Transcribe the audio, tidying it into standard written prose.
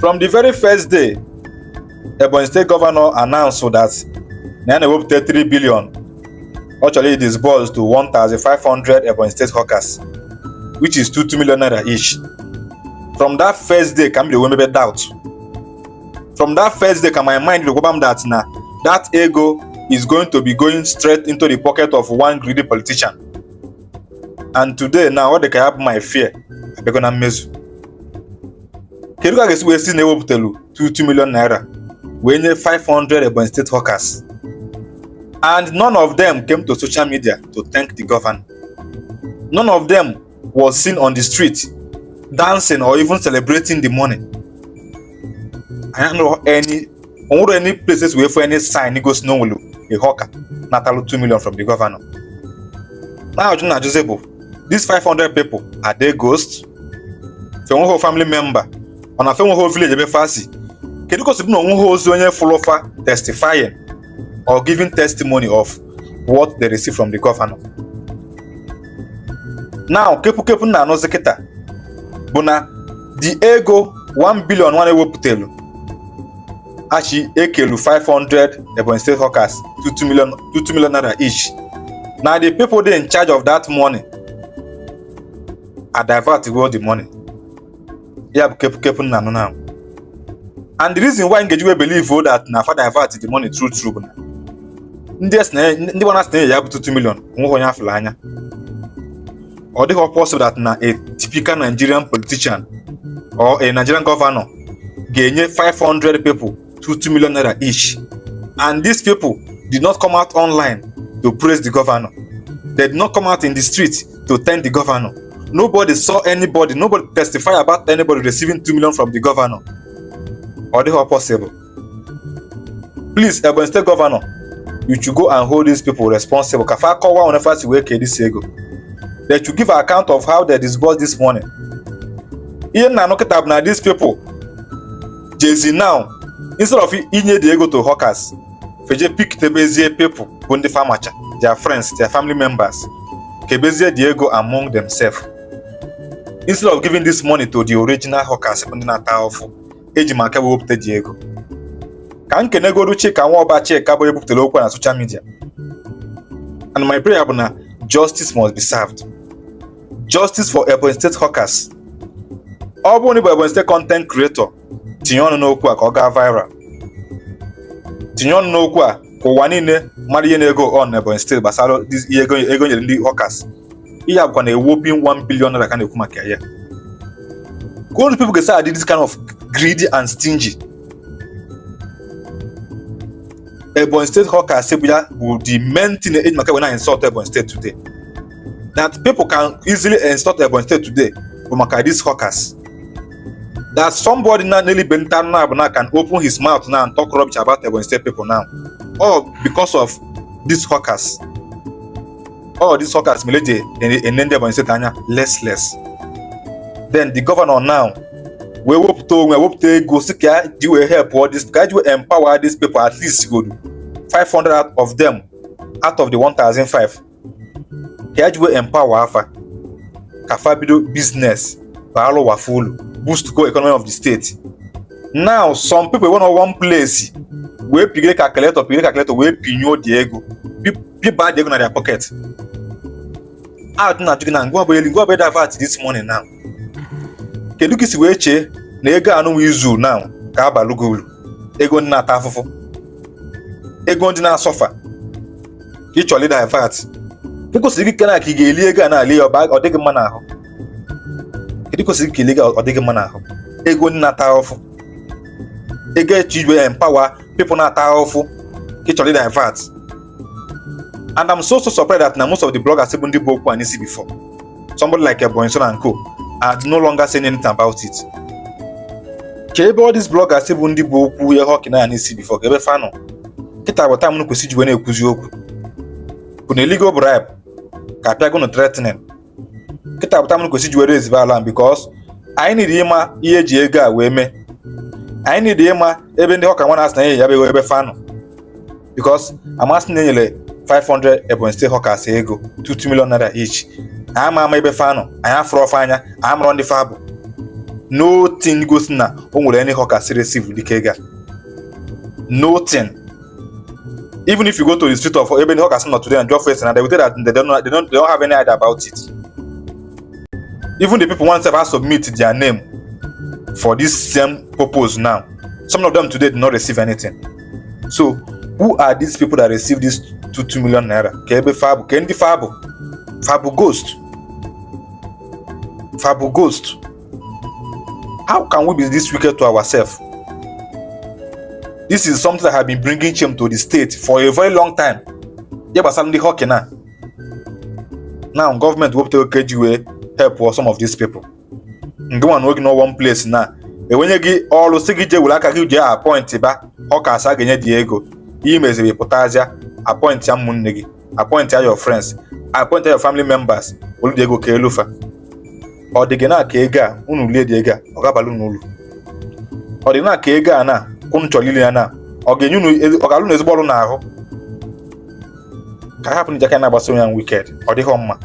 From the very first day, Ebonyi State Governor announced that Nana will pay 3 billion, actually disbursed to 1,500 Ebonyi State hawkers, which is 2 million naira each. From that first day, can be the women doubt. From that first day, can my mind go back that now that ego is going to be going straight into the pocket of one greedy politician. And today, now what they can have my fear, they're gonna measure. Can you guys we see never tell 2 million naira? We need 500 Ebonyi State hawkers, and none of them came to social media to thank the governor. None of them was seen on the street dancing or even celebrating the money. I don't know any places where for any sign it goes no a hawker not 2 million from the governor. Now these 500 people, are they ghosts? For one whole family member on a whole village be fancy. Can you consider one whole zone full of testifying or giving testimony of what they receive from the governor? Now kepu na no zeketa buna the ego 1 billion one ewo putelu achi ekelu 500 Ebonyi State hawkers 2 million naira each. Now the people they in charge of that money are divert to go the money. Yeah, kepu na no now. And the reason why engage we believe that na for divert the money true buna. Ndi wana stay ya 2 million nwo nya afla anya. Or they are possible that na a typical Nigerian politician or a Nigerian governor gain 500 people 2 million naira each, and these people did not come out online to praise the governor. They did not come out in the street to thank the governor. Nobody saw anybody, nobody testify about anybody receiving 2 million from the governor. Or they are possible. Please, Ebonyi State Governor, you should go and hold these people responsible. Kafa kowa onefa si weke this ego. They should give an account of how they disbursed this money. Even now, these people, Jay-Z now, instead of inye the ego to hawkers, Feje pick Tebezie people, Bundi Famacha, their friends, their family members, Kebezie the ego among themselves. Instead of giving this money to the original hawkers, Ejimaka will put the ego. Can Kenego do check and walk back check Cabo book to local and social media. And my prayer abuna, justice must be served. Justice for Ebonyi State hawkers. Obonny Ebonyi State content creator. Tinyon no kwa ka viral. Tinyon no kwa ko wanine mari ego on Ebonyi State basalo this ego ndi hawkers. He have got a whopping 1 billion naira kind of kuma here. Good people get say this kind of greedy and stingy. Ebonyi State hawkers will the main thing age market when I insult Ebonyi State today. That people can easily insult Ebonyi State today from these hawkers. That somebody now nearly Bentan now can open his mouth now and talk rubbish about Ebonyi State people now. All because of these hawkers. All these hawkers military and then Ebonyi State anya less. Then the governor now we hope to go seek you help all this guys will empower these people at least good 500 out of them out of the 1,005. Guys will empower afa kafabido business balo wafulu boost go economy of the state. Now some people want one place where pigre calculator where pinyo Diego be bad Diego na their pocket. Out na jigna go be divert this morning now. Kedu si weche na ego anu izu now ka abalugo ulu ego na ata afụfụ ego ndị na suffer ki choli divert kedu si gị kana ka ị ga-eli ego na ali ọ dịghị mma n'ahụ kedu si gị ego ọ dịghị mma n'ahụ ego ndị na ata afụfụ ego chijwe empower people na ata afụfụ ki choli divert. And I'm so surprised that now most of the bloggers say ndị bụ okwu anyị see before somebody like Ebonyi State and Co are no longer saying anything about it. All these bloggers say ndị bụ okwu ya hawk na see before gebe fano kita bụ time kwesị jiwe na-ekwuzi okwu bụ na legal bribe ka apịago no threatening kita bụ time kwesị jiwe raise balance because anyị need ịma ihe eji ego a wee mee. Anyị need ịma ebe ndị hawker nwana asị na ya bụ ebe fano because amasị na-enyere 500 Ebonyi State hawkers ego 2 million naira each. Ama ebe fano anya afro anya amro ndị fabo nothing goes na o nwere any hawkers receive the kega. Nothing. Even if you go to the street of even hawkers not today and drop face and they will tell that they don't have any idea about it. Even the people once ever submit their name for this same purpose now. Some of them today did not receive anything. So who are these people that receive this 2 million naira? Kebe Fabu, Kendi Fabu, Fabu Ghost. Fabu Ghost. How can we be this wicked to ourselves? This is something that has been bringing shame to the state for a very long time. Yeah, but suddenly hockey now. Now government will take help for some of these people. Go and work in one place now. When you get all the secretary will like appoint ba hawkers again Diego. Emails will potasia, appoint your munegi, appoint your friends, appoint your family members. Will Diego Kelufa or the Gena Kega, Unu Diega, or Gabalunulu. Or the Na Kega na, Kuncho Liliana, or Genunu or Galun is Bolona. Can happen Jacana Basonian wicked, or the Homa.